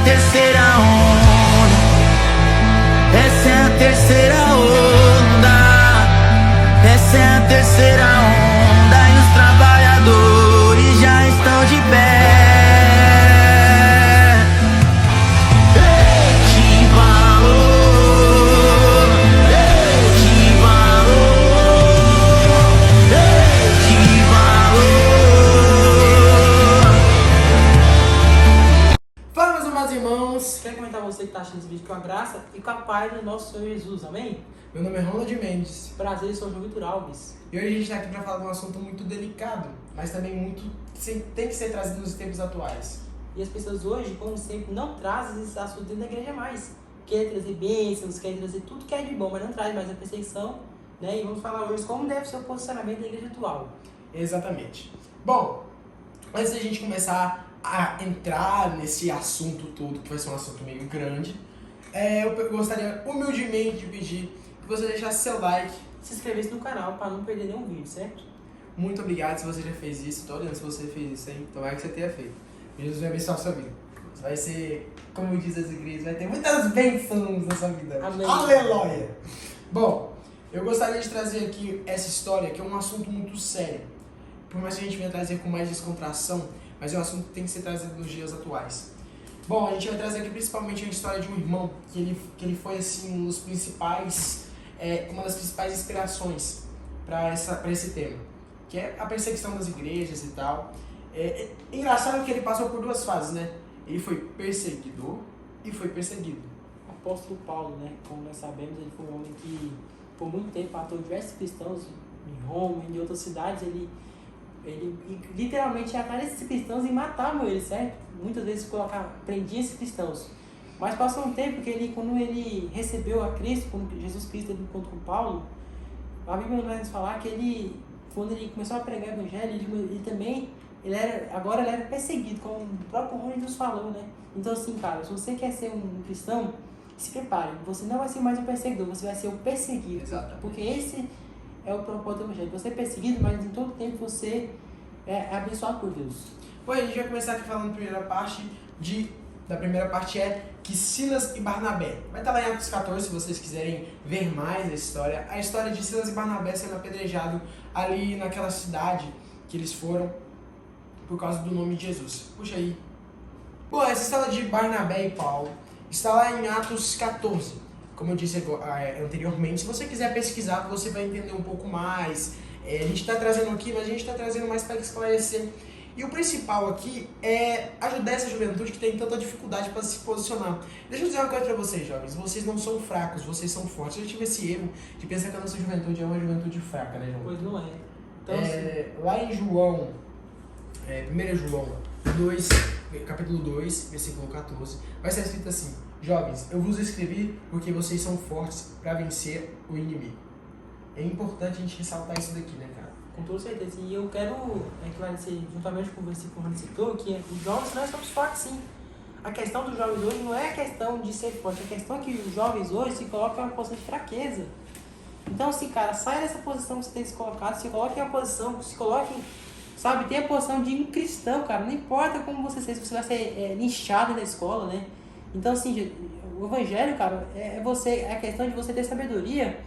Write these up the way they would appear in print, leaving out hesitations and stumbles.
a terceira onda, essa é a terceira onda, essa é a terceira onda e os trabalhadores já estão de pé. Que valor, que valor, que valor. Fala, meus amados irmãos, Quero comentar você que está assistindo esse vídeo com a graça e com a paz do nosso Senhor Jesus, amém? meu nome é Ronald Mendes Prazer, eu sou o João Vitor Alves. e hoje a gente está aqui para falar de um assunto muito delicado, mas também tem que ser trazido nos tempos atuais. E as pessoas hoje, como sempre, não trazem esse assunto dentro da igreja mais. Querem trazer bênçãos, querem trazer tudo que é de bom, mas não traz mais a perseguição, né? E vamos falar hoje como deve ser o posicionamento da igreja atual. Exatamente. Bom, antes da gente começar a entrar nesse assunto todo, que vai ser um assunto meio grande, eu gostaria humildemente de pedir que você deixasse seu like. Se inscrevesse no canal para não perder nenhum vídeo, certo? Muito obrigado se você já fez isso. Tô olhando se você fez isso, hein? Tomara que você tenha feito. Jesus vai abençoar a sua vida. Você vai ser, como diz as igrejas, vai ter muitas bênçãos na sua vida. Amém. Aleluia! Bom, eu gostaria de trazer aqui essa história, que é um assunto muito sério. Por mais que a gente venha trazer com mais descontração, mas é um assunto que tem que ser trazido nos dias atuais. Bom, a gente vai trazer aqui principalmente a história de um irmão, que ele foi assim, uma das principais inspirações para esse tema, que é a perseguição das igrejas e tal. É engraçado que ele passou por duas fases, né? Ele foi perseguidor e foi perseguido. O apóstolo Paulo, né? Como nós sabemos, ele foi um homem que por muito tempo matou diversos cristãos em Roma e em outras cidades. Ele literalmente ia atrás desses cristãos e matavam eles, certo? Muitas vezes prendia esses cristãos. Mas passou um tempo que quando ele recebeu a Cristo, quando Jesus Cristo teve um encontro com Paulo, a Bíblia vai nos falar que quando ele começou a pregar o evangelho, agora ele era perseguido, como o próprio Rony nos falou, né? Então assim, cara, se você quer ser um cristão, se prepare, você não vai ser mais o perseguidor, você vai ser o perseguido. Exatamente. Porque esse é o propósito do evangelho, você é perseguido, mas em todo tempo você é abençoado por Deus. Bom, a gente vai começar aqui falando da primeira parte é que Silas e Barnabé. Vai estar lá em Atos 14 se vocês quiserem ver mais a história. A história de Silas e Barnabé sendo apedrejado ali naquela cidade que eles foram por causa do nome de Jesus. Puxa aí. Bom, essa história de Barnabé e Paulo está lá em Atos 14. Como eu disse anteriormente, se você quiser pesquisar, você vai entender um pouco mais. A gente está trazendo aqui, mas a gente está trazendo mais para esclarecer. E o principal aqui é ajudar essa juventude que tem tanta dificuldade para se posicionar. Deixa eu dizer uma coisa para vocês, jovens. Vocês não são fracos, vocês são fortes. Eu tive esse erro de pensar que a nossa juventude é uma juventude fraca, né, João? Pois não é. Então, assim, lá em João, 1 João 2, capítulo 2, versículo 14, vai ser escrito assim: jovens, eu vos escrevi porque vocês são fortes para vencer o inimigo. É importante a gente ressaltar isso daqui, né, cara? com toda certeza. E eu quero esclarecer, juntamente com o versículo que o Rony citou, que os jovens nós somos fortes sim. A questão dos jovens hoje não é a questão de ser forte, a questão é que os jovens hoje se colocam em uma posição de fraqueza. Então, assim, cara, saia dessa posição que você tem se colocado, se coloque em uma posição, se coloque, sabe, tenha a posição de um cristão, cara. Não importa como você seja, se você vai ser linchado na escola, né? Então, assim, o evangelho, cara, é a questão de você ter sabedoria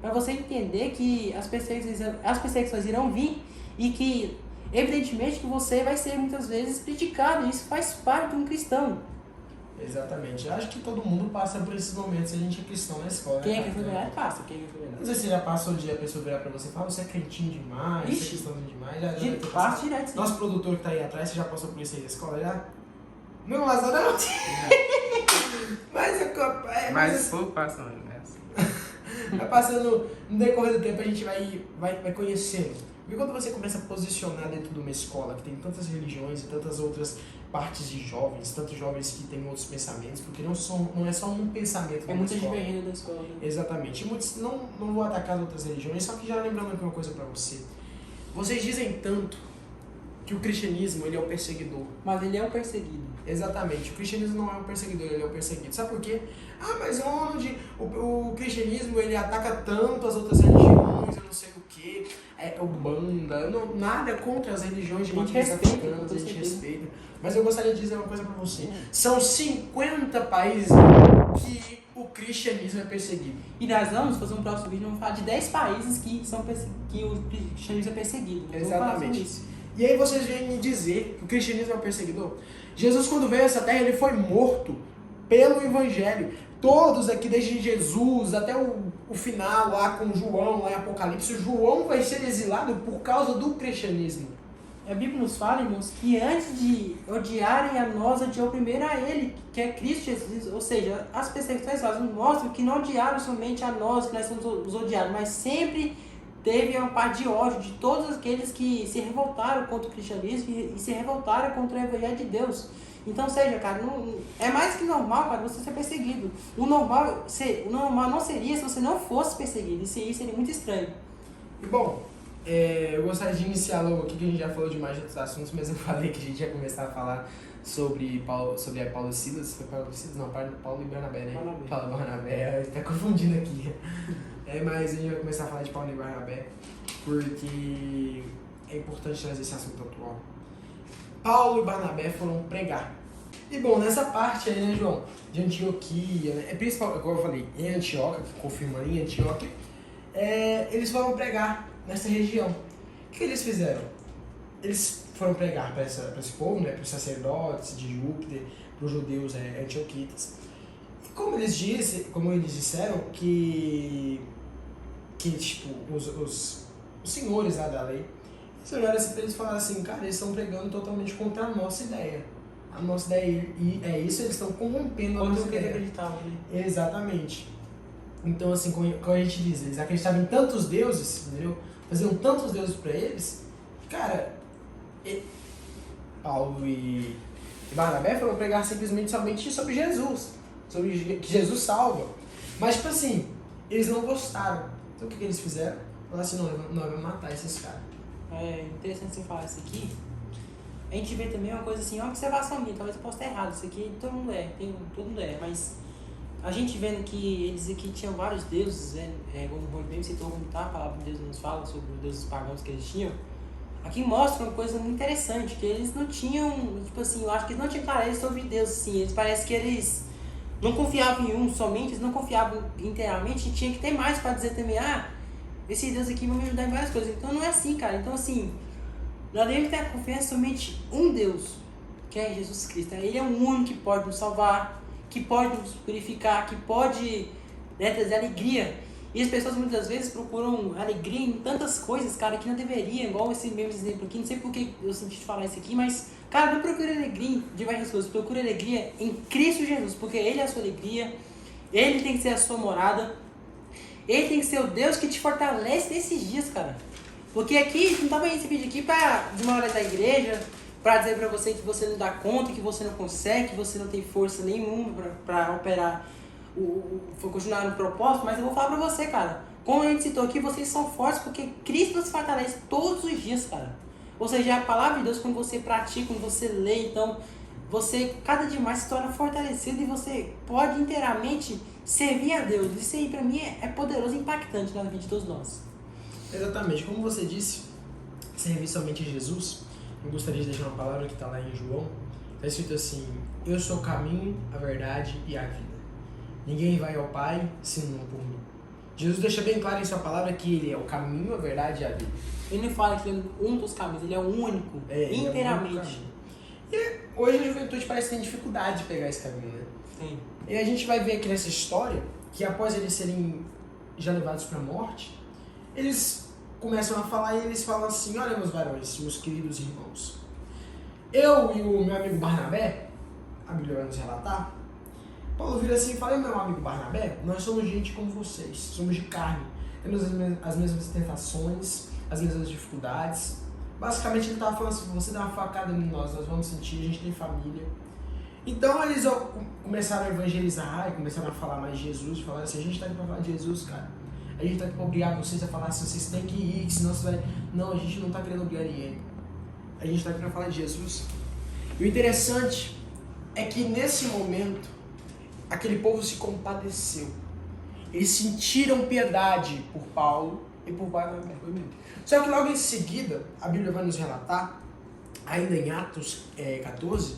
para você entender que as perseguições irão vir e que, evidentemente, que você vai ser muitas vezes criticado. Isso faz parte de um cristão. Exatamente. Eu acho que todo mundo passa por esses momentos se a gente é cristão na escola. Quem é né, que foi cara? verdade, passa. Quem é que foi verdade. Não sei se já passou o dia a pessoa virar pra você e falar: você é crentinho demais, você é Ixi. cristãozinho demais. Já deve ter passado. Passa direto. Sim. Nosso produtor que tá aí atrás, você já passou por isso aí na escola já? Não, mas não. Mas o povo passa, né? Vai passando, no decorrer do tempo a gente vai conhecendo. E quando você começa a posicionar dentro de uma escola que tem tantas religiões e tantas outras partes de jovens, tantos jovens que têm outros pensamentos, porque não é só um pensamento É na muita escola. divergência da escola. Né? Exatamente. E muitos, não vou atacar as outras religiões, só que já lembrando aqui uma coisa pra você. Vocês dizem tanto que o cristianismo ele é o perseguidor. Mas ele é um perseguido. Exatamente, o cristianismo não é o perseguidor, ele é o perseguido. Sabe por quê? Mas onde o cristianismo ele ataca tanto as outras religiões, religiões, eu não sei o que, Umbanda, nada contra as religiões de A gente matriz respeita, africana, com a gente certeza. respeita. Mas eu gostaria de dizer uma coisa pra você. São 50 países que o cristianismo é perseguido. E nós vamos fazer um próximo vídeo, vamos falar de 10 países que o cristianismo é perseguido. Vamos falar sobre Exatamente. isso. E aí vocês vêm me dizer que o cristianismo é um perseguidor? Jesus, quando veio a essa terra, ele foi morto pelo evangelho. Todos aqui, desde Jesus até o final, lá com João, lá em Apocalipse, João vai ser exilado por causa do cristianismo. A Bíblia nos fala, irmãos, que antes de odiarem a nós, odiou primeiro a Ele, que é Cristo Jesus. Ou seja, as perseguições elas nos mostram que não odiaram somente a nós, que nós somos os odiados, mas sempre teve uma parte de ódio de todos aqueles que se revoltaram contra o cristianismo e se revoltaram contra o evangelho de Deus. Então, seja, cara, não, é mais que normal, cara, você ser perseguido. O normal não seria se você não fosse perseguido. Isso aí seria muito estranho. E bom, eu gostaria de iniciar logo aqui, que a gente já falou demais de outros assuntos, mas eu falei que a gente ia começar a falar sobre a Paulo e Silas. Foi Paulo e Silas? Não, Paulo e Barnabé, né? Barnabé. Paulo e Barnabé, tá confundindo aqui. Mas a gente vai começar a falar de Paulo e Barnabé, porque é importante trazer esse assunto atual. Paulo e Barnabé foram pregar. E bom, nessa parte aí, né, João, de Antioquia, né, principal, como eu falei, em Antioquia, que confirma em Antioquia, eles foram pregar nessa região. O que eles fizeram? Eles foram pregar para esse povo, né, para os sacerdotes de Júpiter, para os judeus antioquitas. E como eles disseram que tipo, os senhores lá da lei, eles olharam assim pra eles e falaram assim, cara, eles estão pregando totalmente contra a nossa ideia. A nossa ideia é isso, eles estão corrompendo a nossa Quando eles ideia. acreditavam, né? Exatamente. Então, assim, como a gente diz, eles acreditavam em tantos deuses, entendeu? Faziam tantos deuses pra eles, cara, Paulo e Barnabé foram pregar simplesmente somente sobre Jesus, sobre que Jesus salva. Mas, tipo assim, eles não gostaram. Então, o que eles fizeram? Falaram assim, não, vamos matar esses caras. É interessante você falar isso aqui. A gente vê também uma coisa assim, uma observação minha, talvez eu possa estar errado, isso aqui todo mundo mas a gente vendo que eles aqui tinham vários deuses, como o Rui mesmo citou, como tá, a palavra de Deus nos fala sobre os deuses pagãos que eles tinham, aqui mostra uma coisa muito interessante, que eles não tinham, tipo assim, eu acho que eles não tinham clareza sobre Deus, assim, eles parece que eles não confiavam em um somente, eles não confiavam inteiramente, e tinha que ter mais para dizer também, esse Deus aqui vai me ajudar em várias coisas. Então não é assim, cara. Então assim, nós devemos ter a confiança somente um Deus, que é Jesus Cristo. Ele é o único que pode nos salvar, que pode nos purificar, que pode, né, trazer alegria. E as pessoas muitas vezes procuram alegria em tantas coisas, cara, que não deveria, igual esse mesmo exemplo aqui. Não sei por que eu senti de falar isso aqui, mas, cara, não procure alegria em diversas coisas. Procure alegria em Cristo Jesus, porque Ele é a sua alegria, Ele tem que ser a sua morada. Ele tem que ser o Deus que te fortalece nesses dias, cara. Porque aqui, não tava esse vídeo aqui pra desmoralizar a igreja, pra dizer pra você que você não dá conta, que você não consegue, que você não tem força nenhuma pra operar, continuar no propósito, mas eu vou falar pra você, cara. Como a gente citou aqui, vocês são fortes porque Cristo nos fortalece todos os dias, cara. Ou seja, a palavra de Deus, quando você pratica, quando você lê, então, você cada dia mais se torna fortalecido e você pode inteiramente servir a Deus. Isso aí pra mim é poderoso e impactante na vida de todos nós. Exatamente, como você disse, servir somente a Jesus, eu gostaria de deixar uma palavra que está lá em João, está escrito assim, eu sou o caminho, a verdade e a vida. Ninguém vai ao Pai senão por mim. Jesus deixa bem claro em sua palavra que ele é o caminho, a verdade e a vida. Ele não fala que ele é um dos caminhos, ele é o único, inteiramente. E hoje a juventude parece ter dificuldade de pegar esse caminho, né? Sim. E a gente vai ver aqui nessa história que após eles serem já levados para a morte, eles começam a falar e eles falam assim, olha meus varões, meus queridos irmãos, eu e o meu amigo Barnabé, a Bíblia vai nos relatar, Paulo vira assim e fala, meu amigo Barnabé, nós somos gente como vocês, somos de carne, temos as mesmas tentações, as mesmas dificuldades. Basicamente ele estava falando assim, você dá uma facada em nós vamos sentir, a gente tem família. Então eles começaram a evangelizar e começaram a falar mais de Jesus, falaram assim, a gente está aqui para falar de Jesus, cara. A gente está aqui para obrigar vocês a falar assim, vocês têm que ir, que senão você vai... Não, a gente não está querendo obrigar ninguém. A gente está aqui para falar de Jesus. E o interessante é que nesse momento, aquele povo se compadeceu. Eles sentiram piedade por Paulo e e por Barnabé. Só que logo em seguida, a Bíblia vai nos relatar, ainda em Atos 14,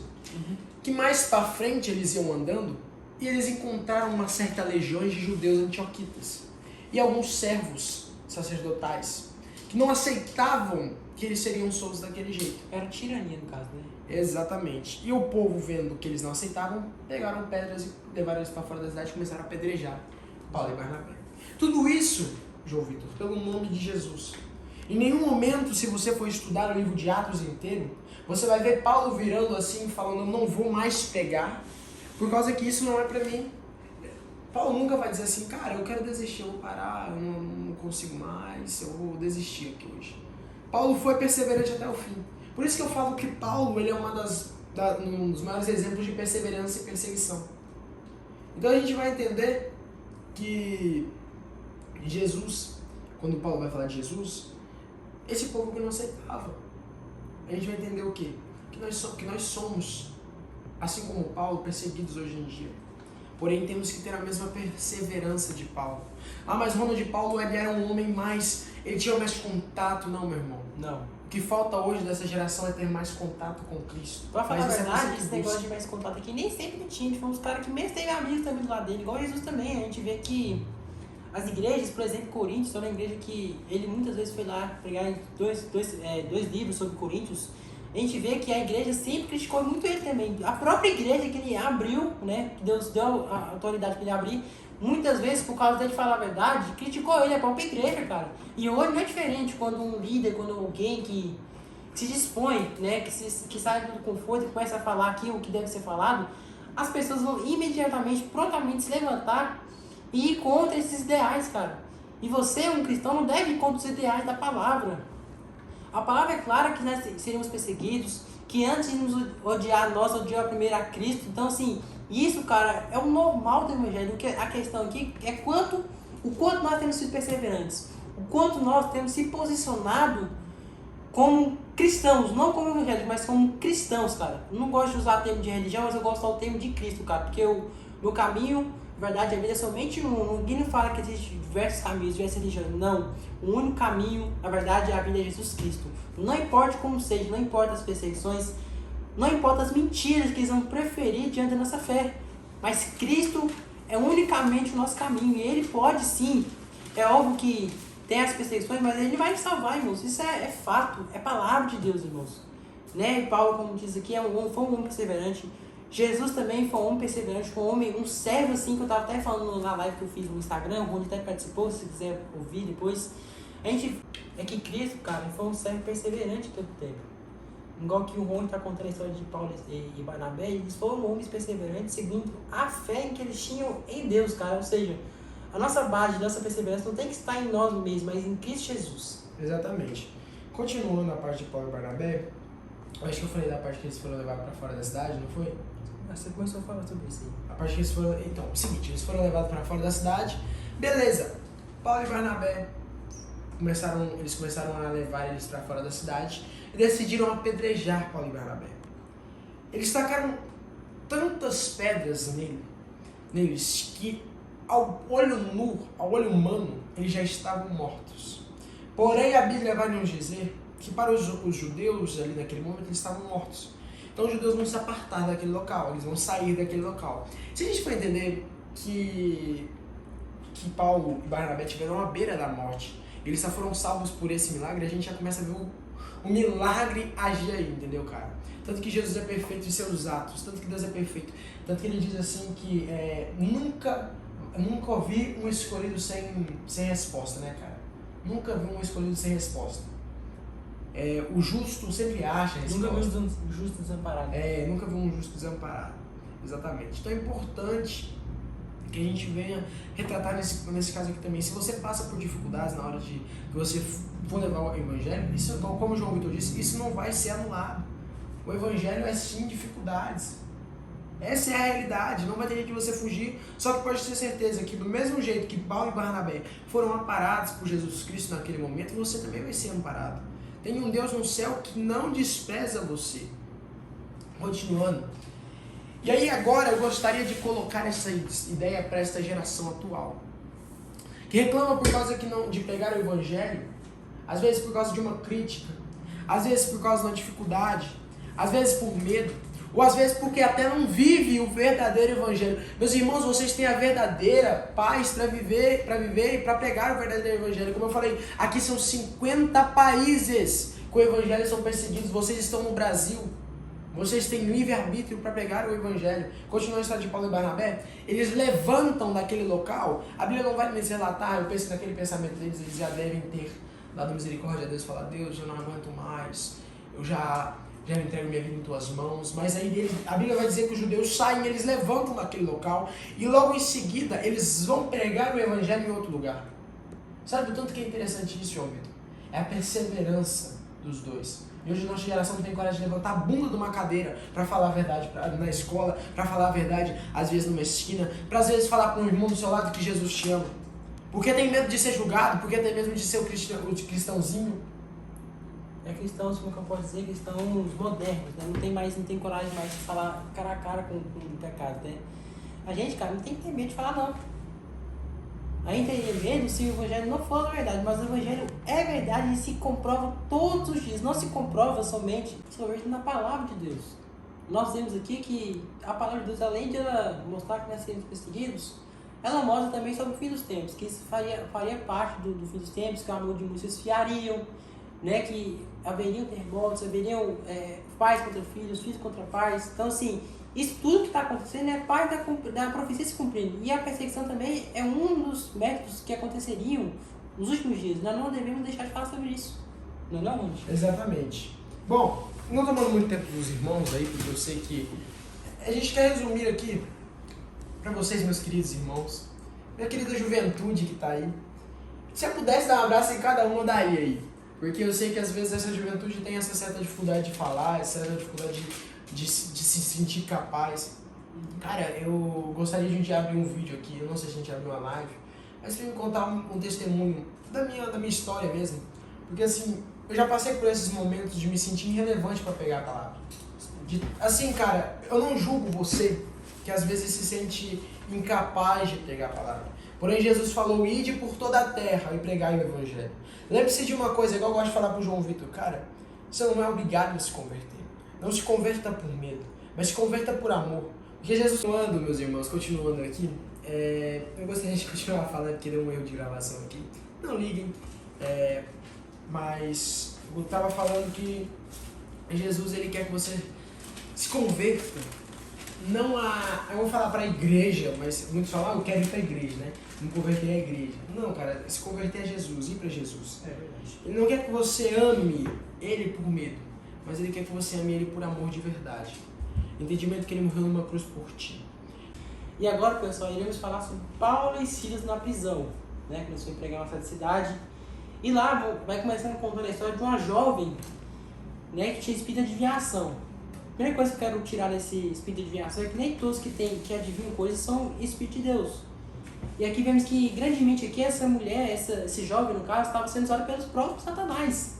que mais para frente eles iam andando e eles encontraram uma certa legião de judeus antioquitas e alguns servos sacerdotais que não aceitavam que eles seriam soltos daquele jeito. Era tirania no caso, né? Exatamente. E o povo, vendo que eles não aceitavam, pegaram pedras e levaram eles para fora da cidade e começaram a apedrejar Paulo e Barnabé. Tudo isso, João Vitor, pelo nome de Jesus. Em nenhum momento, se você for estudar o livro de Atos inteiro, você vai ver Paulo virando assim, falando, eu não vou mais pregar, por causa que isso não é para mim. Paulo nunca vai dizer assim, cara, eu quero desistir, eu vou parar, eu não consigo mais, eu vou desistir aqui hoje. Paulo foi perseverante até o fim. Por isso que eu falo que Paulo ele é um dos maiores exemplos de perseverança e perseguição. Então a gente vai entender que Jesus, quando Paulo vai falar de Jesus, esse povo que não aceitava. A gente vai entender o quê? Que nós somos, assim como Paulo, perseguidos hoje em dia. Porém, temos que ter a mesma perseverança de Paulo. Ah, mas Ronald Paulo ele era um homem mais... Ele tinha mais contato. Não, meu irmão. Não. O que falta hoje dessa geração é ter mais contato com Cristo. Pra falar a Mas isso é verdade, você que esse negócio busca. de mais contato aqui nem sempre tinha. Foi uns caras que mesmo teve amigos também do lado dele, igual Jesus também. A gente vê que as igrejas, por exemplo, Coríntios, foi uma igreja que ele muitas vezes foi lá pregar em dois livros sobre Coríntios. A gente vê que a igreja sempre criticou muito ele também. A própria igreja que ele abriu, né, que Deus deu a autoridade para ele abrir, muitas vezes, por causa dele falar a verdade, criticou ele, a própria igreja, cara. E hoje não é diferente quando um líder, quando alguém que se dispõe, né, que sai do conforto e começa a falar aquilo que deve ser falado, as pessoas vão imediatamente, prontamente se levantar e ir contra esses ideais, cara. E você, um cristão, não deve ir contra os ideais da palavra. A palavra é clara que nós seríamos perseguidos, que antes de nos odiar, nós odiamos primeiro a Cristo. Então, assim, isso, cara, é o normal do evangelho. A questão aqui é o quanto nós temos sido perseverantes, o quanto nós temos se posicionado como cristãos, não como evangélicos, mas como cristãos, cara. Eu não gosto de usar o termo de religião, mas eu gosto de usar o termo de Cristo, cara, porque o meu caminho, a verdade, a vida é somente um. Ninguém não fala que existem diversos caminhos, diversas religiões. Não. O único caminho, na verdade, é a vida de Jesus Cristo. Não importa como seja, não importa as perseguições, não importa as mentiras que eles vão preferir diante da nossa fé. Mas Cristo é unicamente o nosso caminho. E Ele pode sim, é óbvio que tem as perseguições, mas Ele vai salvar, irmãos. Isso é fato, é palavra de Deus, irmãos. Né? E Paulo, como diz aqui, foi um homem perseverante. Jesus também foi um homem perseverante, foi um servo assim, que eu estava até falando na live que eu fiz no Instagram, onde até participou, se quiser ouvir depois. A gente é que Cristo, cara, foi um servo perseverante todo o tempo. Igual que o Rony está contando a história de Paulo e Barnabé, eles foram homens perseverantes segundo a fé que eles tinham em Deus, cara. Ou seja, a nossa base, a nossa perseverança não tem que estar em nós mesmos, mas em Cristo Jesus. Exatamente. Continuando a parte de Paulo e Barnabé, eu acho que eu falei da parte que eles foram levados para fora da cidade, não foi? Você começou a falar sobre isso aí. A parte que eles foram... Então, é o seguinte, eles foram levados para fora da cidade, beleza. Paulo e Barnabé eles começaram a levar eles para fora da cidade e decidiram apedrejar Paulo e Barnabé. Eles tacaram tantas pedras neles que ao olho nu, ao olho humano, eles já estavam mortos. Porém, a Bíblia vai nos dizer que para os judeus ali naquele momento eles estavam mortos. Então os judeus vão se apartar daquele local, eles vão sair daquele local. Se a gente for entender que Paulo e Barnabé tiveram à beira da morte, eles só foram salvos por esse milagre, a gente já começa a ver o milagre agir aí, entendeu, cara? Tanto que Jesus é perfeito em seus atos, tanto que Deus é perfeito, tanto que ele diz assim que nunca ouvi um escolhido sem resposta, né, cara? Nunca vi um escolhido sem resposta. O justo sempre acha a resposta. Nunca vi um justo desamparado. Nunca vi um justo desamparado. Exatamente. Então é importante que a gente venha retratar nesse caso aqui também. Se você passa por dificuldades na hora de que você for levar o evangelho, isso, como o João Vitor disse, isso não vai ser anulado. O evangelho é sim dificuldades. Essa é a realidade, não vai ter jeito de você fugir, só que pode ter certeza que do mesmo jeito que Paulo e Barnabé foram amparados por Jesus Cristo naquele momento, você também vai ser amparado. Tem um Deus no céu que não despreza você. Continuando. E aí agora eu gostaria de colocar essa ideia para esta geração atual. que reclama por causa de pregar o evangelho, às vezes por causa de uma crítica, às vezes por causa de uma dificuldade, às vezes por medo, ou às vezes porque até não vive o verdadeiro evangelho. Meus irmãos, vocês têm a verdadeira paz para viver e para pregar o verdadeiro evangelho. Como eu falei, aqui são 50 países que o evangelho são perseguidos. Vocês estão no Brasil. Vocês têm livre-arbítrio para pregar o evangelho. Continua a história de Paulo e Barnabé. Eles levantam daquele local. A Bíblia não vai me relatar, eu penso que naquele pensamento deles, eles já devem ter dado misericórdia a Deus, falar: Deus, eu não aguento mais, eu já entrego minha vida em tuas mãos. Mas aí a Bíblia vai dizer que os judeus saem, eles levantam daquele local e logo em seguida eles vão pregar o evangelho em outro lugar. Sabe o tanto que é interessante isso, João Vitor? É a perseverança dos dois. E hoje a nossa geração não tem coragem de levantar a bunda de uma cadeira para falar a verdade na escola, para falar a verdade às vezes numa esquina, para às vezes falar para um irmão do seu lado que Jesus te ama. Porque tem medo de ser julgado, porque tem medo de ser o cristãozinho. É cristãos, como que eu posso dizer, cristãos modernos, né? Não tem coragem mais de falar cara a cara com o pecado, né? A gente, cara, não tem que ter medo de falar não. A gente teria medo se o evangelho não for a verdade, mas o evangelho é verdade e se comprova todos os dias. Não se comprova somente na palavra de Deus. Nós vemos aqui que a palavra de Deus, além de ela mostrar que nós seremos perseguidos, ela mostra também sobre o fim dos tempos, que isso faria parte do fim dos tempos, que o amor de muitos se esfriariam, né, que haveriam terremotos, haveriam pais contra filhos contra pais. Então, assim, isso tudo que está acontecendo é parte da profecia se cumprindo. E a perseguição também é um dos métodos que aconteceriam nos últimos dias. Nós não devemos deixar de falar sobre isso. Não é não, Ronald? Exatamente. Bom, não tomando muito tempo dos irmãos aí, porque eu sei que a gente quer resumir aqui para vocês, meus queridos irmãos, minha querida juventude que está aí. Se eu pudesse dar um abraço em cada um, eu daria aí. Porque eu sei que às vezes essa juventude tem essa certa dificuldade de falar, essa certa dificuldade de se sentir capaz. Cara, eu gostaria de um dia abrir um vídeo aqui, eu não sei se a gente abrir uma live, mas pra me contar um testemunho da minha história mesmo. Porque assim, eu já passei por esses momentos de me sentir irrelevante para pegar a palavra. Assim, cara, eu não julgo você que às vezes se sente incapaz de pregar a palavra. Porém, Jesus falou: ide por toda a terra e pregai o evangelho. Lembre-se de uma coisa, igual eu gosto de falar pro João Vitor, cara, você não é obrigado a se converter. Não se converta por medo, mas se converta por amor. Porque Jesus, meus irmãos, continuando aqui, eu gostaria de continuar falando, porque deu um erro de gravação aqui. Não liguem, mas eu estava falando que Jesus, ele quer que você se converta. Não eu vou falar para a igreja, mas muitos falam: eu quero ir para a igreja, né? Me converter à igreja. Não, cara, se converter a Jesus, ir para Jesus. É verdade. Ele não quer que você ame ele por medo, mas ele quer que você ame ele por amor de verdade. Entendimento que ele morreu numa cruz por ti. E agora, pessoal, iremos falar sobre Paulo e Silas na prisão, né? Começou a pregar uma certa cidade. E lá vai começando contando a história de uma jovem, né, que tinha espírito de adivinhação. A primeira coisa que eu quero tirar desse espírito de adivinhação é que nem todos que adivinham coisas são espírito de Deus. E aqui vemos que, grandemente aqui, essa mulher, esse jovem, no caso, estava sendo usado pelos próprios Satanás.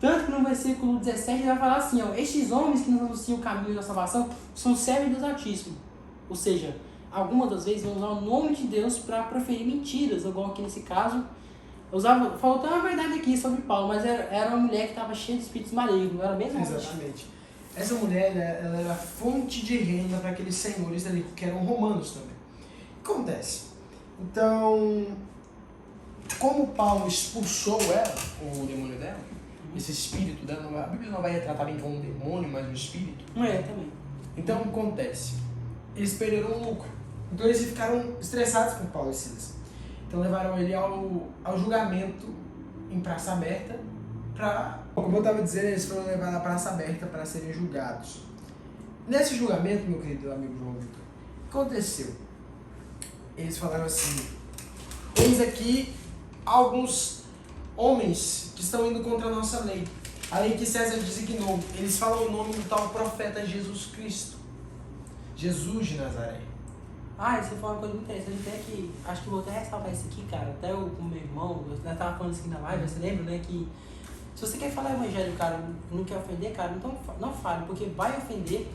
Tanto que no versículo 17 ele vai falar assim: ó, estes homens que nos anunciam o caminho da salvação são servos de Deus Altíssimo. Ou seja, algumas das vezes vão usar o nome de Deus para proferir mentiras, igual aqui nesse caso. Faltou uma verdade aqui sobre Paulo, mas era uma mulher que estava cheia de espíritos malignos, não era mesmo? Exatamente. Essa mulher, ela era fonte de renda para aqueles senhores ali, que eram romanos também. O que acontece? Então, como Paulo expulsou ela, o demônio dela, esse espírito dela, a Bíblia não vai retratar bem como um demônio, mas um espírito. Também. Então, o que acontece? Eles perderam o lucro. Então, eles ficaram estressados com Paulo e Silas. Então, levaram ele ao julgamento em praça aberta como eu estava dizendo, eles foram levados à praça aberta para serem julgados. Nesse julgamento, meu querido amigo João Vitor, o que aconteceu? Eles falaram assim: eis aqui alguns homens que estão indo contra a nossa lei, a lei que César designou. Eles falam o nome do tal profeta Jesus Cristo, Jesus de Nazaré. Isso foi uma coisa muito interessante, até que acho que vou até ressaltar isso aqui, cara. Até o meu irmão, eu estava falando isso aqui na live, você lembra, né? Que se você quer falar evangelho, cara, não quer ofender, cara, então não fale, porque vai ofender.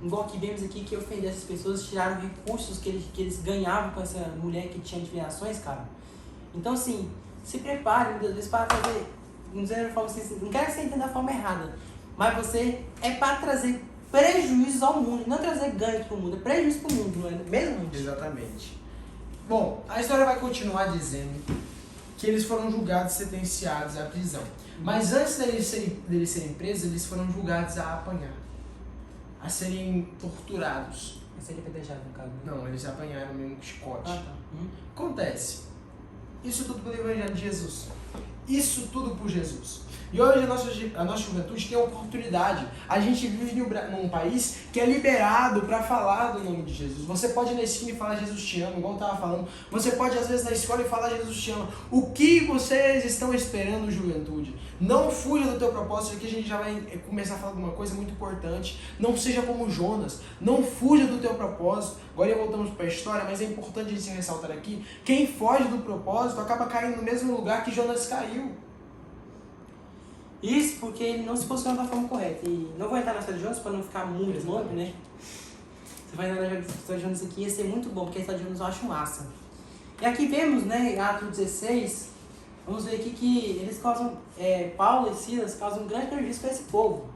Igual que vemos aqui, que ofender essas pessoas, tiraram recursos que eles ganhavam com essa mulher que tinha adivinhações, cara. Então, assim, se prepare muitas vezes para fazer, não quero que você entenda da forma errada, mas você é para trazer prejuízos ao mundo, não trazer ganhos para o mundo, é prejuízo para o mundo, não é mesmo? Exatamente. Bom, a história vai continuar dizendo que eles foram julgados e sentenciados à prisão. Mas antes deles serem presos, eles foram julgados a apanhar, a serem torturados. Seria apedrejado no caso. Não, eles apanharam mesmo com chicote. Ah, tá. Acontece. Isso tudo pelo Evangelho de Jesus. Isso tudo por Jesus. E hoje a nossa juventude tem a oportunidade. A gente vive num país que é liberado para falar do nome de Jesus. Você pode ir na esquina e falar Jesus te ama, igual eu estava falando. Você pode às vezes na escola e falar Jesus te ama. O que vocês estão esperando, juventude? Não fuja do teu propósito. Aqui a gente já vai começar a falar de uma coisa muito importante. Não seja como Jonas. Não fuja do teu propósito. Agora voltamos para a história, mas é importante a gente ressaltar aqui. Quem foge do propósito acaba caindo no mesmo lugar que Jonas caiu. Isso porque ele não se posicionou da forma correta. E não vou entrar na história de Jonas para não ficar muito longo, né? Você vai entrar na história de Jonas aqui, ia ser muito bom, porque a história de Jonas eu acho massa. E aqui vemos, né, Atos 16, vamos ver aqui que eles causam, Paulo e Silas causam um grande prejuízo para esse povo.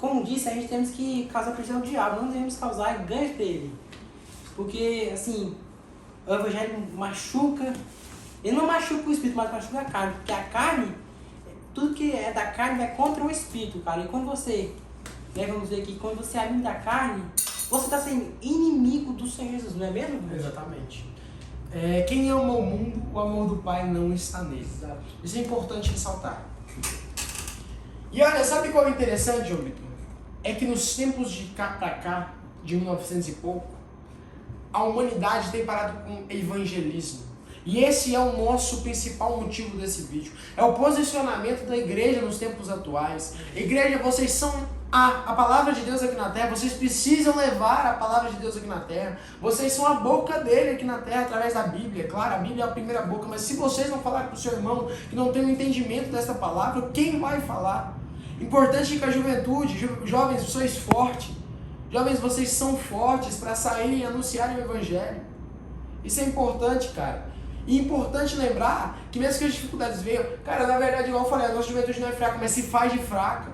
Como disse, a gente temos que causar prejuízo ao diabo, não devemos causar ganho para ele. Porque, assim, o evangelho machuca, ele não machuca o espírito, mas machuca a carne, porque a carne, tudo que é da carne vai contra o espírito, cara. E quando você, vamos ver aqui, quando você é amigo da carne, você está sendo inimigo do Senhor Jesus, não é mesmo? Exatamente. Quem ama o mundo, o amor do Pai não está nele. Isso é importante ressaltar. E olha, sabe qual é o interessante, João Vitor? É que nos tempos de cá pra cá, de 1900 e pouco, a humanidade tem parado com evangelismo. E esse é o nosso principal motivo desse vídeo. É o posicionamento da igreja nos tempos atuais. Igreja, vocês são a palavra de Deus aqui na terra. Vocês precisam levar a palavra de Deus aqui na terra. Vocês são a boca dele aqui na terra através da Bíblia. Claro, a Bíblia é a primeira boca. Mas se vocês não falarem para o seu irmão que não tem o entendimento dessa palavra, quem vai falar? Importante que a juventude, jovens, sois fortes. Jovens, vocês são fortes para saírem e anunciarem o evangelho. Isso é importante, cara. E é importante lembrar que mesmo que as dificuldades venham, cara, na verdade, igual eu falei, a nossa juventude não é fraca, mas se faz de fraca.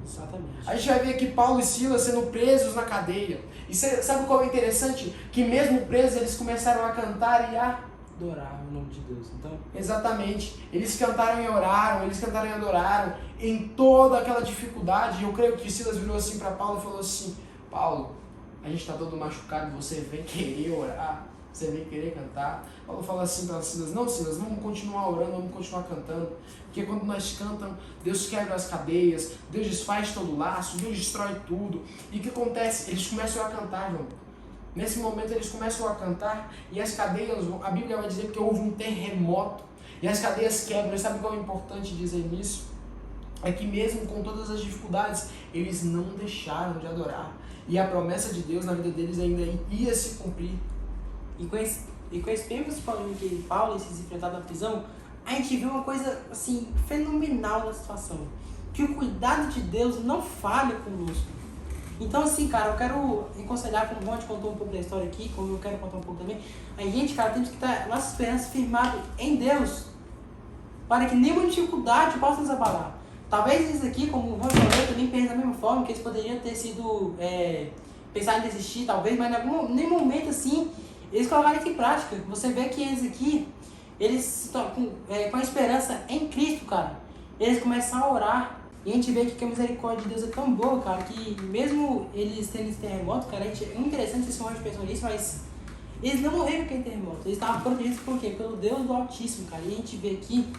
Exatamente. A gente vai ver aqui Paulo e Silas sendo presos na cadeia. E sabe qual é interessante? Que mesmo presos, eles começaram a cantar e a adorar o nome de Deus. Então, exatamente. Eles cantaram e oraram, eles cantaram e adoraram em toda aquela dificuldade. Eu creio que Silas virou assim para Paulo e falou assim: Paulo, a gente está todo machucado, você vem querer orar, você vem querer cantar. Paulo fala assim para Silas: não, Silas, vamos continuar orando, vamos continuar cantando. Porque quando nós cantamos, Deus quebra as cadeias, Deus desfaz todo o laço, Deus destrói tudo. E o que acontece? Eles começam a cantar, irmão. Nesse momento eles começam a cantar e as cadeias, a Bíblia vai dizer que houve um terremoto e as cadeias quebram. E sabe qual é importante dizer nisso? É que mesmo com todas as dificuldades, eles não deixaram de adorar. E a promessa de Deus na vida deles ainda ia se cumprir. E com esse tempo que Paulo se enfrentava na prisão, a gente viu uma coisa assim fenomenal na situação. Que o cuidado de Deus não falha conosco. Então, assim, cara, eu quero aconselhar, como o Ron contou um pouco da história aqui, como eu quero contar um pouco também, a gente, cara, temos que estar nossa esperança firmada em Deus, para que nenhuma dificuldade possa nos abalar. Talvez isso aqui, como o Ron falou, também pensa da mesma forma, que eles poderiam ter sido, pensar em desistir, talvez, mas em nenhum momento, assim, eles colocaram aqui em prática. Você vê que eles aqui, eles estão com a esperança em Cristo, cara. Eles começam a orar. E a gente vê que a misericórdia de Deus é tão boa, cara, que mesmo eles tendo esse terremoto, cara, é muito interessante vocês falarem de pessoas nisso, mas eles não morreram com aquele terremoto. Eles estavam protegidos por quê? Pelo Deus do Altíssimo, cara. E a gente vê aqui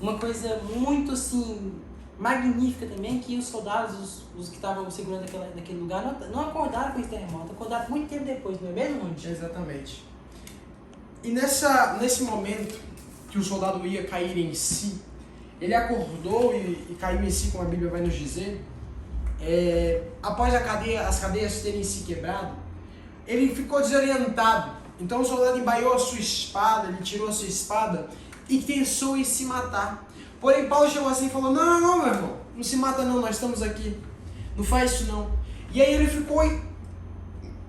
uma coisa muito, assim, magnífica também, que os soldados, os que estavam segurando naquele lugar, não acordaram com esse terremoto, acordaram muito tempo depois, não é mesmo, Monte? Exatamente. E nesse momento que o soldado ia cair em si, ele acordou e caiu em si, como a Bíblia vai nos dizer, após as cadeias terem se quebrado, ele ficou desorientado. Então o soldado embaiou a sua espada, ele tirou a sua espada e pensou em se matar. Porém Paulo chegou assim e falou: não, meu irmão, não se mata não, nós estamos aqui, não faz isso não. E aí ele ficou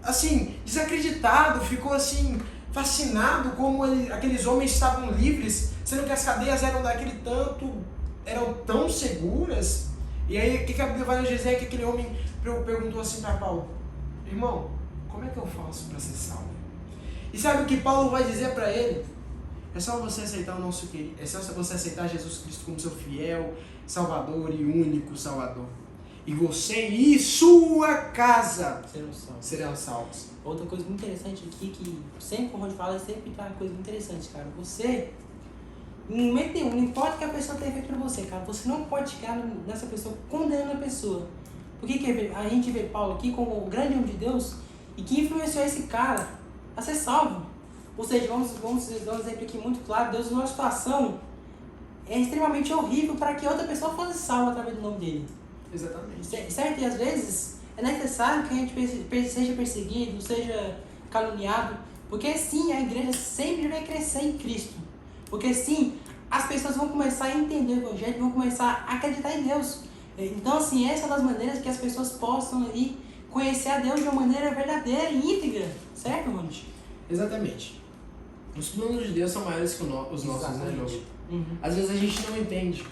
assim, desacreditado, ficou assim, fascinado como aqueles homens estavam livres, sendo que as cadeias eram eram tão seguras. E aí, o que a Bíblia vai nos dizer? Que aquele homem perguntou assim para Paulo: irmão, como é que eu faço para ser salvo? E sabe o que Paulo vai dizer para ele? É só você aceitar é só você aceitar Jesus Cristo como seu fiel Salvador e único Salvador. E você e sua casa serão salvos. Outra coisa muito interessante aqui, que sempre, como a gente fala, sempre traz coisa muito interessante, cara. Você, em momento nenhum, não importa o que a pessoa tenha feito pra você, cara, você não pode chegar nessa pessoa condenando a pessoa. Por que a gente vê Paulo aqui como o grande homem de Deus e que influenciou esse cara a ser salvo? Ou seja, vamos dar um exemplo aqui muito claro. Deus numa situação é extremamente horrível para que outra pessoa fosse salva através do nome dele. Exatamente. Certo? E às vezes é necessário que a gente seja perseguido, seja caluniado, porque sim, a igreja sempre vai crescer em Cristo. Porque sim, as pessoas vão começar a entender o Evangelho, vão começar a acreditar em Deus. Então, assim, essa é uma das maneiras que as pessoas possam aí conhecer a Deus de uma maneira verdadeira e íntegra. Certo, Ronald? Exatamente. Os planos de Deus são maiores que os nossos, né, João? Uhum. Às vezes a gente não entende.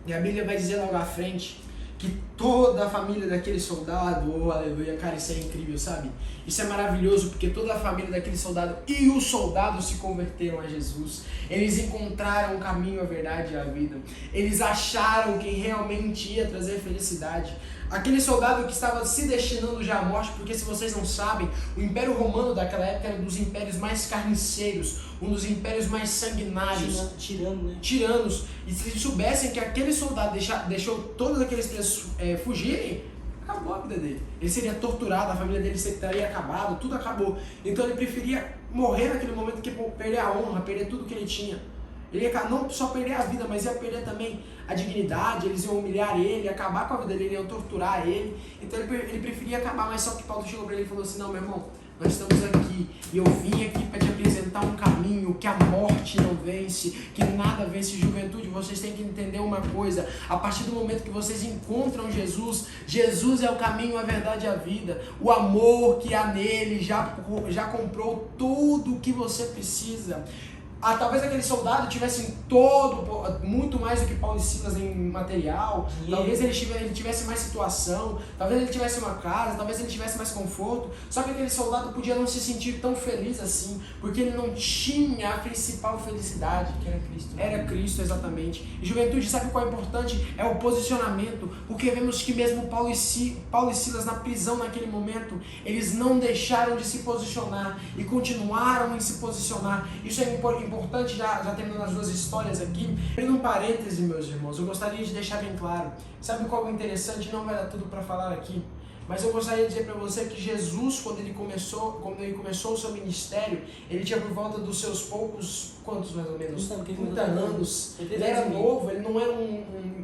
E a Bíblia vai dizer logo à frente que toda a família daquele soldado, oh, aleluia, cara, isso é incrível, sabe? Isso é maravilhoso, porque toda a família daquele soldado e os soldados se converteram a Jesus. Eles encontraram o caminho, a verdade e a vida. Eles acharam quem realmente ia trazer felicidade. Aquele soldado que estava se destinando já à morte, porque se vocês não sabem, o Império Romano daquela época era um dos impérios mais carniceiros, um dos impérios mais sanguinários. Tiranos. E se soubessem que aquele soldado deixou todos aqueles presos fugirem, acabou a vida dele. Ele seria torturado, a família dele teria acabado, tudo acabou. Então ele preferia morrer naquele momento que perder a honra, perder tudo que ele tinha. Ele ia não só perder a vida, mas ia perder também a dignidade, eles iam humilhar ele, acabar com a vida dele, iam torturar ele. Então ele preferia acabar, mas só que Paulo chegou para ele e falou assim: não, meu irmão, nós estamos aqui e eu vim aqui para te apresentar um caminho que a morte não vence, que nada vence. Juventude, vocês têm que entender uma coisa: a partir do momento que vocês encontram Jesus, Jesus é o caminho, a verdade e a vida. O amor que há nele já comprou tudo o que você precisa. Talvez aquele soldado tivesse muito mais do que Paulo e Silas em material, talvez ele tivesse mais situação, talvez ele tivesse uma casa, talvez ele tivesse mais conforto, só que aquele soldado podia não se sentir tão feliz assim, porque ele não tinha a principal felicidade, que era Cristo. Era Cristo, exatamente. E juventude, sabe qual é importante? É o posicionamento, porque vemos que mesmo Paulo e Silas na prisão naquele momento, eles não deixaram de se posicionar e continuaram em se posicionar. Isso é importante, já terminando as duas histórias aqui. Abrindo um parêntese, meus irmãos, eu gostaria de deixar bem claro. Sabe qual é o interessante? Não vai dar tudo para falar aqui, mas eu gostaria de dizer para você que Jesus, quando ele começou o seu ministério, ele tinha por volta dos seus quantos mais ou menos? 30 anos. Ele era novo, ele não era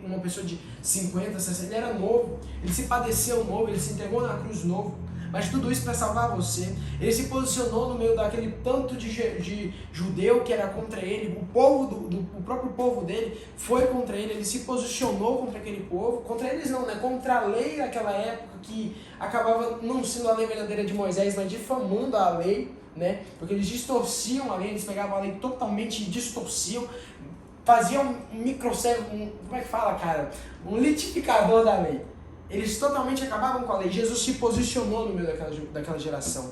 uma pessoa de 50, 60, ele era novo. Ele se padeceu novo, ele se entregou na cruz novo. Mas tudo isso para salvar você. Ele se posicionou no meio daquele tanto de judeu que era contra ele. O próprio povo dele foi contra ele. Ele se posicionou contra aquele povo. Contra eles não, né? Contra a lei daquela época, que acabava não sendo a lei verdadeira de Moisés, mas difamando a lei, né? Porque eles distorciam a lei, eles pegavam a lei totalmente e distorciam. Faziam como é que fala, cara? Um litificador da lei. Eles totalmente acabavam com a lei. Jesus se posicionou no meio daquela geração.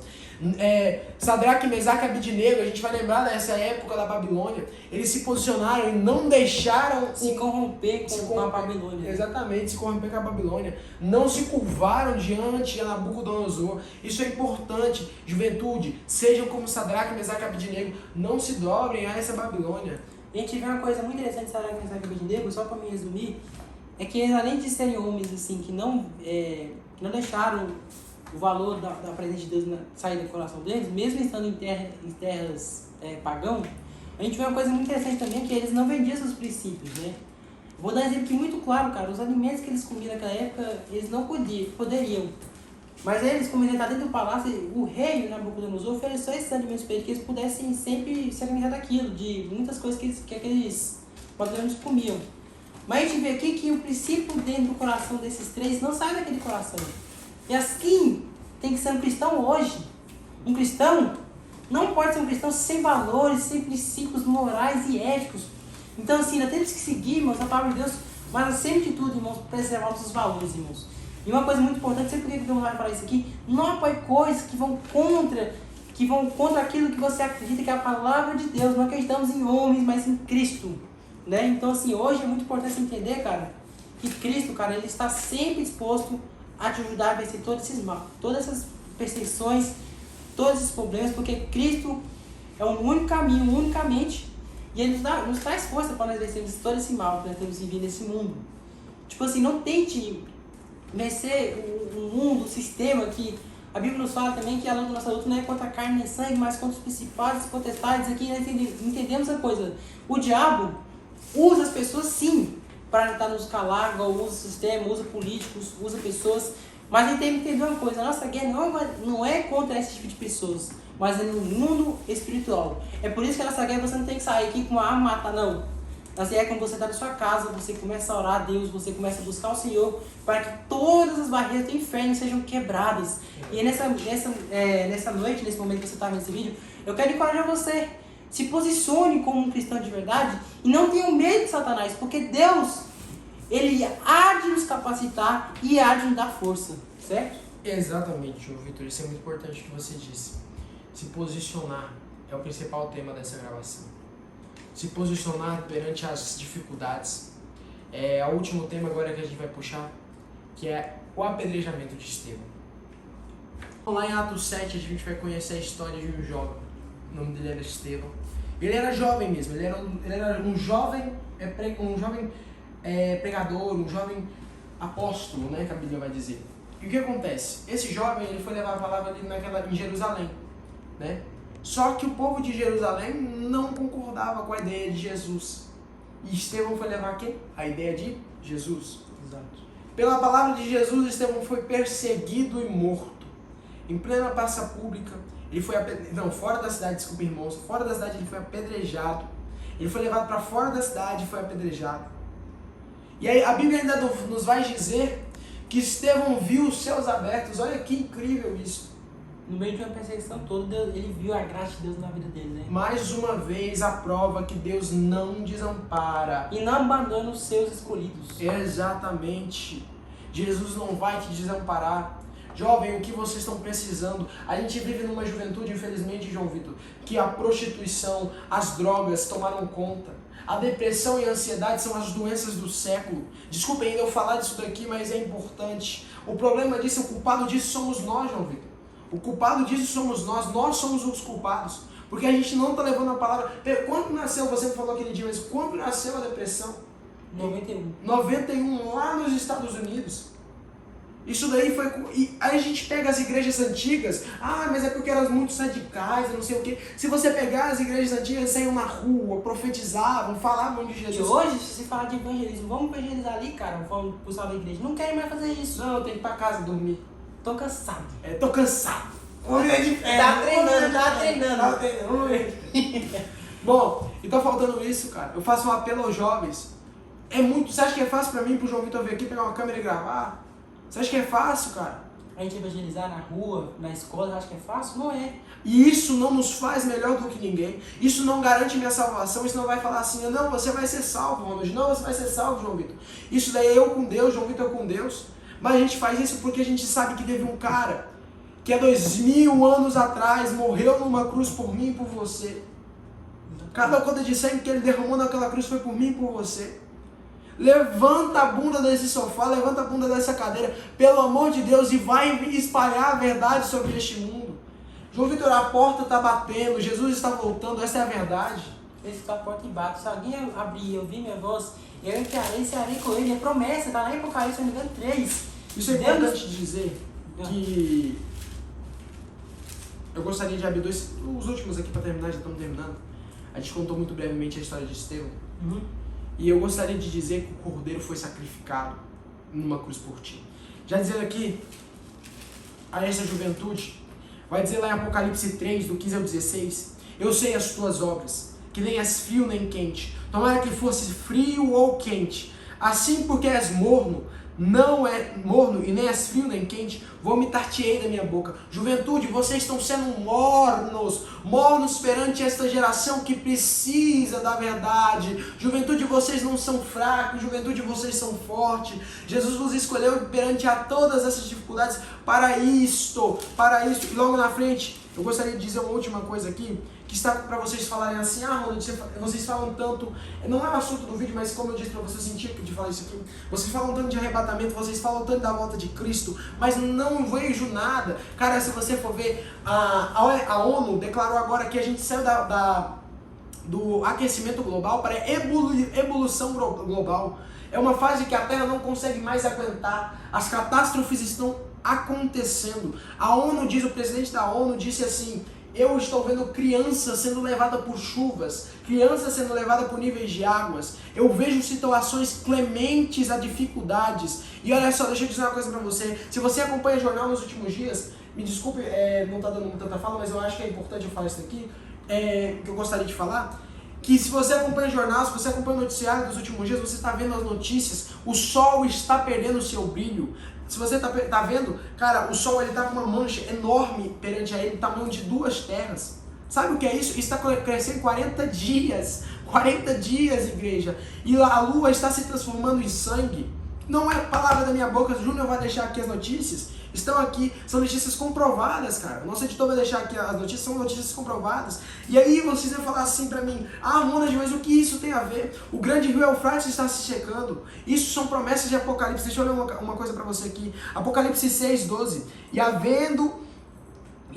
Sadraque, Mesaque e Abidnego, a gente vai lembrar dessa época da Babilônia. Eles se posicionaram e não deixaram se corromper com a Babilônia. Exatamente, se corromper com a Babilônia. Não se curvaram diante de Nabucodonosor. Isso é importante. Juventude, sejam como Sadraque, Mesaque e Abidnego. Não se dobrem a essa Babilônia. A gente vê uma coisa muito interessante de Sadraque, Mesaque e Abidnego, só para me resumir. É que eles, além de serem homens assim, que não deixaram o valor da presença de Deus sair do coração deles, mesmo estando em terras pagãos, a gente vê uma coisa muito interessante também, que eles não vendiam seus princípios, né? Vou dar um exemplo aqui muito claro, cara. Os alimentos que eles comiam naquela época, eles não poderiam. Mas eles, como ele está dentro do palácio, o rei Nabucodonosor ofereceu esses alimentos para eles, que eles pudessem sempre se alimentar daquilo, de muitas coisas que aqueles babilônios comiam. Mas a gente vê aqui que o princípio dentro do coração desses três não sai daquele coração. E assim tem que ser um cristão hoje. Um cristão não pode ser um cristão sem valores, sem princípios morais e éticos. Então, assim, nós temos que seguir, irmãos, a palavra de Deus, mas acima de tudo, irmãos, preservar nossos valores, irmãos. E uma coisa muito importante, sempre que Deus vai falar isso aqui, não apoie coisas que vão contra aquilo que você acredita que é a palavra de Deus. Não acreditamos em homens, mas em Cristo, né? Então, assim, hoje é muito importante você entender, cara, que Cristo, cara, ele está sempre disposto a te ajudar a vencer todos esses mal, todas essas perseguições, todos esses problemas, porque Cristo é o único caminho, unicamente, e Ele nos traz força para nós vencermos todo esse mal que nós temos vivido nesse mundo. Tipo assim, não tente vencer o mundo, o sistema que a Bíblia nos fala também que a nossa luta não é contra a carne nem sangue, mas contra os principados e potestades. Aqui nós entendemos a coisa. O diabo usa as pessoas sim para tentar nos calar, usa o sistema, usa políticos, usa pessoas. Mas a gente tem que entender uma coisa, a nossa guerra não é contra esse tipo de pessoas, mas é no mundo espiritual. É por isso que a nossa guerra você não tem que sair aqui com uma arma matar, não. Nossa guerra é quando você está na sua casa, você começa a orar a Deus, você começa a buscar o Senhor, para que todas as barreiras do inferno sejam quebradas. E nessa noite, nesse momento que você está vendo esse vídeo, eu quero encorajar você. Se posicione como um cristão de verdade e não tenha medo de Satanás, porque Deus, Ele há de nos capacitar e há de nos dar força, certo? Exatamente, João Vitor, isso é muito importante que você disse. Se posicionar é o principal tema dessa gravação. Se posicionar perante as dificuldades. É o último tema agora que a gente vai puxar, que é o apedrejamento de Estevão. Lá em Atos 7 a gente vai conhecer a história de um jovem. O nome dele era Estevão. Ele era jovem mesmo, ele era um jovem pregador, um jovem apóstolo, né, que a Bíblia vai dizer. E o que acontece? Esse jovem ele foi levar a palavra ali em Jerusalém, né? Só que o povo de Jerusalém não concordava com a ideia de Jesus. E Estevão foi levar quem? A ideia de Jesus. Exato. Pela palavra de Jesus, Estevão foi perseguido e morto. Em plena praça pública, ele foi fora da cidade, desculpa, irmãos, fora da cidade ele foi apedrejado. Ele foi levado para fora da cidade e foi apedrejado. E aí a Bíblia ainda nos vai dizer que Estevão viu os céus abertos. Olha que incrível isso. No meio de uma perseguição toda, ele viu a graça de Deus na vida dele, né? Mais uma vez a prova que Deus não desampara. E não abandona os seus escolhidos. Exatamente. Jesus não vai te desamparar. Jovem, o que vocês estão precisando? A gente vive numa juventude, infelizmente, João Vitor, que a prostituição, as drogas tomaram conta. A depressão e a ansiedade são as doenças do século. Desculpem ainda eu falar disso daqui, mas é importante. O problema disso, o culpado disso somos nós, João Vitor. O culpado disso somos nós somos os culpados. Porque a gente não está levando a palavra. Quando nasceu, você me falou aquele dia, mas quando nasceu a depressão? 91. 91, lá nos Estados Unidos. Isso daí foi... E aí a gente pega as igrejas antigas, mas é porque eram muito radicais, não sei o quê. Se você pegar as igrejas antigas, saíam na rua, profetizavam, falavam de Jesus. E hoje, se você falar de evangelismo, vamos evangelizar ali, cara, vamos pro salão da igreja. Não querem mais fazer isso. Não, eu tenho que ir pra casa dormir. Tô cansado. Tô cansado. Tá treinando. Bom, e tá faltando isso, cara. Eu faço um apelo aos jovens. Você acha que é fácil pra mim, pro João Vitor vir aqui, pegar uma câmera e gravar? Você acha que é fácil, cara? A gente evangelizar na rua, na escola, acha que é fácil? Não é. E isso não nos faz melhor do que ninguém. Isso não garante minha salvação. Isso não vai falar assim, não, você vai ser salvo, Ronald. Não, você vai ser salvo, João Vitor. Isso daí é eu com Deus, João Vitor com Deus. Mas a gente faz isso porque a gente sabe que teve um cara que há 2000 anos atrás morreu numa cruz por mim e por você. Cada gota de sangue que ele derramou naquela cruz foi por mim e por você. Levanta a bunda desse sofá, levanta a bunda dessa cadeira, pelo amor de Deus, e vai espalhar a verdade sobre este mundo. João Vitor, a porta está batendo, Jesus está voltando, essa é a verdade. Ele está a porta e bate. Se alguém abrir e ouvir minha voz, eu entrarei e cearei com ele. É promessa, está lá em Apocalipse, se não me engano, 3. Isso é importante dizer que eu gostaria de abrir os últimos aqui para terminar, já estamos terminando. A gente contou muito brevemente a história de Estevão. E eu gostaria de dizer que o Cordeiro foi sacrificado numa cruz por ti. Já dizendo aqui a essa juventude, vai dizer lá em Apocalipse 3, do 15 ao 16, eu sei as tuas obras, que nem és frio nem quente, tomara que fosse frio ou quente, assim porque és morno, não é morno e nem és frio nem quente, vomitar-te-ei da minha boca. Juventude, vocês estão sendo mornos perante esta geração que precisa da verdade. Juventude, vocês não são fracos, juventude, vocês são fortes. Jesus vos escolheu perante a todas essas dificuldades para isto. E logo na frente, eu gostaria de dizer uma última coisa aqui, que está para vocês falarem assim, Ronald, vocês falam tanto, não é o assunto do vídeo, mas como eu disse para vocês, eu senti de falar isso aqui, vocês falam tanto de arrebatamento, vocês falam tanto da volta de Cristo, mas não vejo nada. Cara, se você for ver, a ONU declarou agora que a gente saiu do aquecimento global para evolução global. É uma fase que a Terra não consegue mais aguentar, as catástrofes estão acontecendo. A ONU diz, o presidente da ONU disse assim: eu estou vendo crianças sendo levadas por chuvas, crianças sendo levadas por níveis de águas. Eu vejo situações clementes a dificuldades. E olha só, deixa eu dizer uma coisa pra você. Se você acompanha o jornal nos últimos dias, me desculpe, não tá dando tanta fala, mas eu acho que é importante eu falar isso aqui, que eu gostaria de falar. Que se você acompanha o jornal, se você acompanha o noticiário dos últimos dias, você está vendo as notícias, o sol está perdendo o seu brilho. Se você tá vendo, cara, o sol ele tá com uma mancha enorme perante a ele, tamanho de 2 terras. Sabe o que é isso? Isso está crescendo 40 dias. 40 dias, igreja. E a lua está se transformando em sangue. Não é palavra da minha boca, o Júnior vai deixar aqui as notícias. Estão aqui, são notícias comprovadas, cara. O nosso editor vai deixar aqui as notícias, são notícias comprovadas. E aí vocês vão falar assim pra mim: Ronald, mas o que isso tem a ver? O grande rio Eufrates está se secando. Isso são promessas de Apocalipse. Deixa eu ler uma coisa pra você aqui. Apocalipse 6:12. E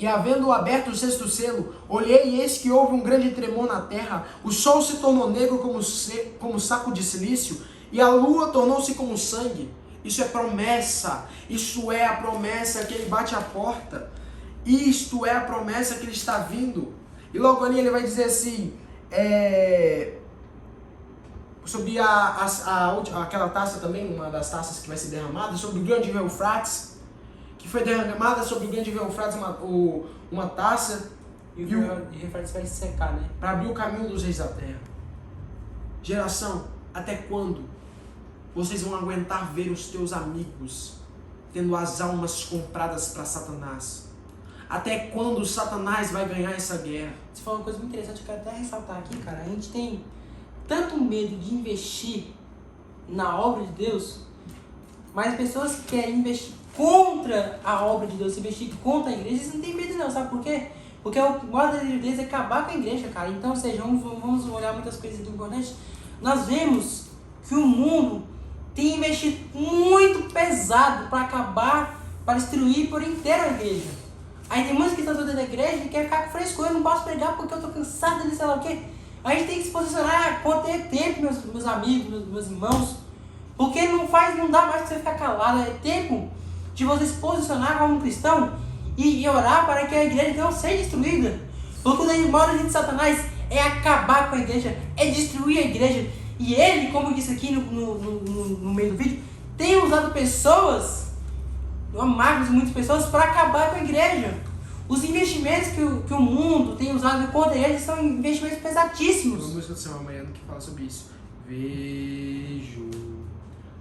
havendo aberto o 6º selo, olhei e eis que houve um grande tremor na terra. O sol se tornou negro como saco de silício, e a lua tornou-se como sangue. Isso é promessa. Isso é a promessa que ele bate a porta. Isto é a promessa que ele está vindo. E logo ali ele vai dizer assim, sobre aquela taça também, uma das taças que vai ser derramada, sobre o grande rio Eufrates, que foi derramada sobre o grande rio Eufrates uma taça. E o rio Eufrates vai se secar, né? Para abrir o caminho dos reis da terra. Geração, até quando vocês vão aguentar ver os teus amigos tendo as almas compradas para Satanás? Até quando Satanás vai ganhar essa guerra? Você falou uma coisa muito interessante, eu quero até ressaltar aqui, cara. A gente tem tanto medo de investir na obra de Deus, mas as pessoas que querem investir contra a obra de Deus, investir contra a igreja, eles não têm medo não, sabe por quê? Porque o modo deles é acabar com a igreja, cara. Então, ou seja, vamos olhar muitas coisas aqui importantes. Nós vemos que o mundo tem investido muito pesado para acabar, para destruir por inteiro a igreja. Aí tem muitos que estão dentro da igreja e querem ficar com frescura, eu não posso pregar porque eu estou cansado de sei lá o quê. A gente tem que se posicionar quanto é tempo, meus amigos, meus irmãos, porque não dá mais para você ficar calado, é tempo de você se posicionar como um cristão e orar para que a igreja não seja destruída. Porque o maior de Satanás é acabar com a igreja, é destruir a igreja. E ele, como eu disse aqui no meio do vídeo, tem usado pessoas, amigos de muitas pessoas, para acabar com a igreja. Os investimentos que o mundo tem usado contra a igreja são investimentos pesadíssimos. Uma música do Samuel Mariano que fala sobre isso. Vejo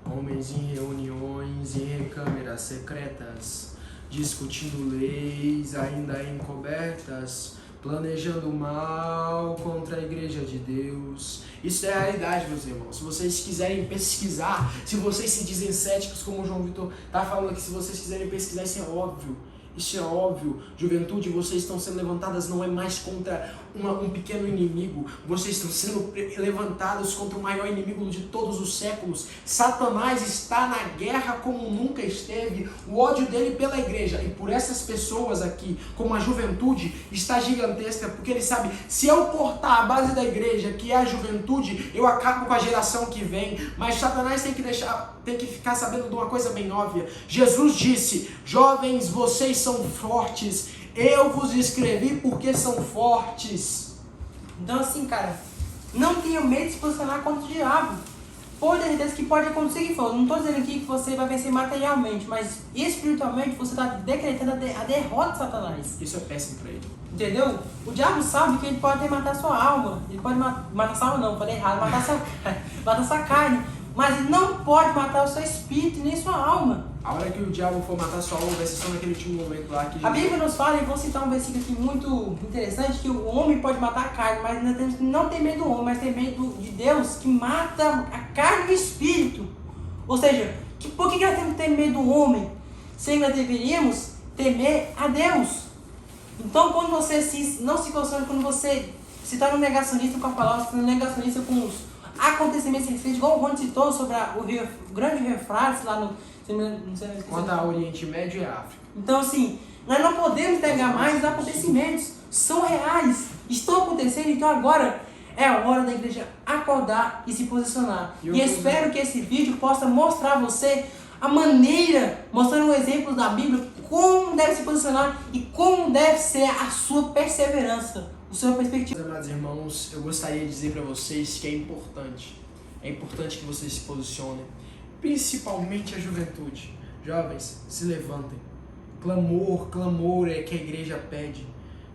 homens em reuniões, em câmeras secretas, discutindo leis ainda encobertas, planejando mal contra a igreja de Deus. Isso é a realidade, meus irmãos. Se vocês quiserem pesquisar, se vocês se dizem céticos, como o João Vitor está falando aqui, se vocês quiserem pesquisar, isso é óbvio. Isso é óbvio. Juventude, vocês estão sendo levantadas não é mais contra um pequeno inimigo. Vocês estão sendo levantados contra o maior inimigo de todos os séculos. Satanás está na guerra como nunca esteve. O ódio dele pela igreja e por essas pessoas aqui, como a juventude, está gigantesca. Porque ele sabe, se eu cortar a base da igreja, que é a juventude, eu acabo com a geração que vem. Mas Satanás tem que ficar sabendo de uma coisa bem óbvia. Jesus disse: jovens, vocês são fortes. Eu vos escrevi porque são fortes. Então assim, cara, não tenha medo de se posicionar contra o diabo. Pode ter certeza que pode acontecer o que for. Não estou dizendo aqui que você vai vencer materialmente, mas espiritualmente você está decretando a derrota de Satanás. Isso é péssimo para ele. Entendeu? O diabo sabe que ele pode matar sua alma. Ele pode matar sua alma não, falei errado, matar sua carne. mas ele não pode matar o seu espírito nem sua alma. A hora que o diabo for matar sua alma vai ser só naquele último momento lá que A Bíblia nos fala, e vou citar um versículo aqui muito interessante, que o homem pode matar a carne, mas nós temos que não ter medo do homem, mas ter medo de Deus, que mata a carne e o espírito. Ou seja, por que nós temos que ter medo do homem? Se nós deveríamos temer a Deus. Então, quando você não se consome, quando você se torna um negacionista com a palavra, se torna um negacionista com os acontecimentos recentes, igual o Rony citou sobre o grande rio Eufrates lá no... Não sei, quanto ao Oriente Médio e África. Então, assim, nós não podemos negar mais os acontecimentos. São reais, estão acontecendo, então agora é a hora da igreja acordar e se posicionar. E espero que esse vídeo possa mostrar a você a maneira, mostrando um exemplo da Bíblia, como deve se posicionar e como deve ser a sua perseverança, a sua perspectiva. Meus amados irmãos, eu gostaria de dizer para vocês que é importante que vocês se posicionem, principalmente a juventude. Jovens, se levantem. Clamor é que a igreja pede.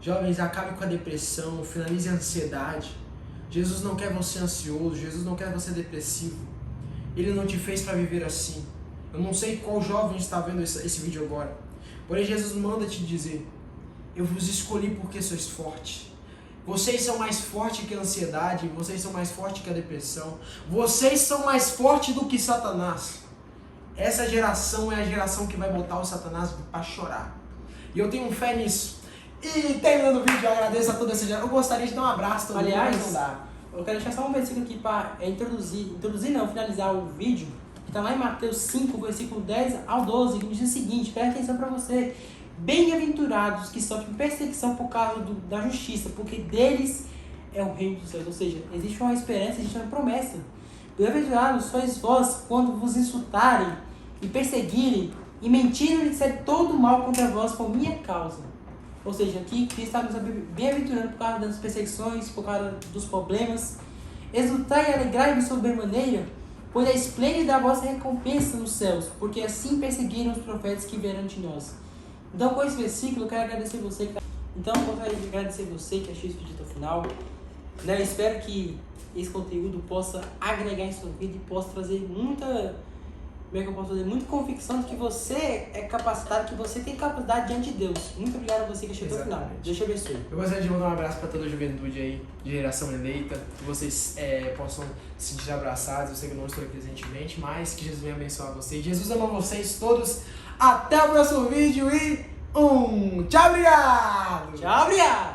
Jovens, acabe com a depressão, finalize a ansiedade. Jesus não quer você ansioso, Jesus não quer você depressivo. Ele não te fez para viver assim. Eu não sei qual jovem está vendo esse vídeo agora, porém Jesus manda te dizer: eu vos escolhi porque sois fortes. Vocês são mais fortes que a ansiedade, vocês são mais fortes que a depressão, vocês são mais fortes do que Satanás. Essa geração é a geração que vai botar o Satanás para chorar. E eu tenho fé nisso. E terminando o vídeo, eu agradeço a toda essa geração. Eu gostaria de dar um abraço a todo mundo, mas não dá. Eu quero deixar só um versículo aqui para finalizar o vídeo, que está lá em Mateus 5, versículo 10 ao 12, que diz o seguinte, presta atenção para você: bem-aventurados que sofrem perseguição por causa da justiça, porque deles é o reino dos céus. Ou seja, existe uma esperança, existe uma promessa. Bem-aventurados sois vós quando vos insultarem e perseguirem e mentirem e disserem todo mal contra vós por minha causa. Ou seja, aqui Cristo está nos bem-aventurando por causa das perseguições, por causa dos problemas. Exultai e alegrai-vos sobremaneira, pois é esplêndida a vossa recompensa nos céus, porque assim perseguiram os profetas que vieram de nós. Então, com esse versículo, eu quero agradecer você. Então, eu gostaria de agradecer você que assistiu esse vídeo até o final. Eu espero que esse conteúdo possa agregar em sua vida e possa trazer muita convicção de que você é capacitado, que você tem capacidade diante de Deus. Muito obrigado a você que chegou até o final. Deus te abençoe. Eu gostaria de mandar um abraço para toda a juventude aí, de geração eleita, que vocês possam se sentir abraçados. Eu sei que eu não estou aqui presentemente, mas que Jesus venha abençoar vocês. Jesus ama vocês todos. Até o próximo vídeo e tchau, obrigado! Tchau, obrigado!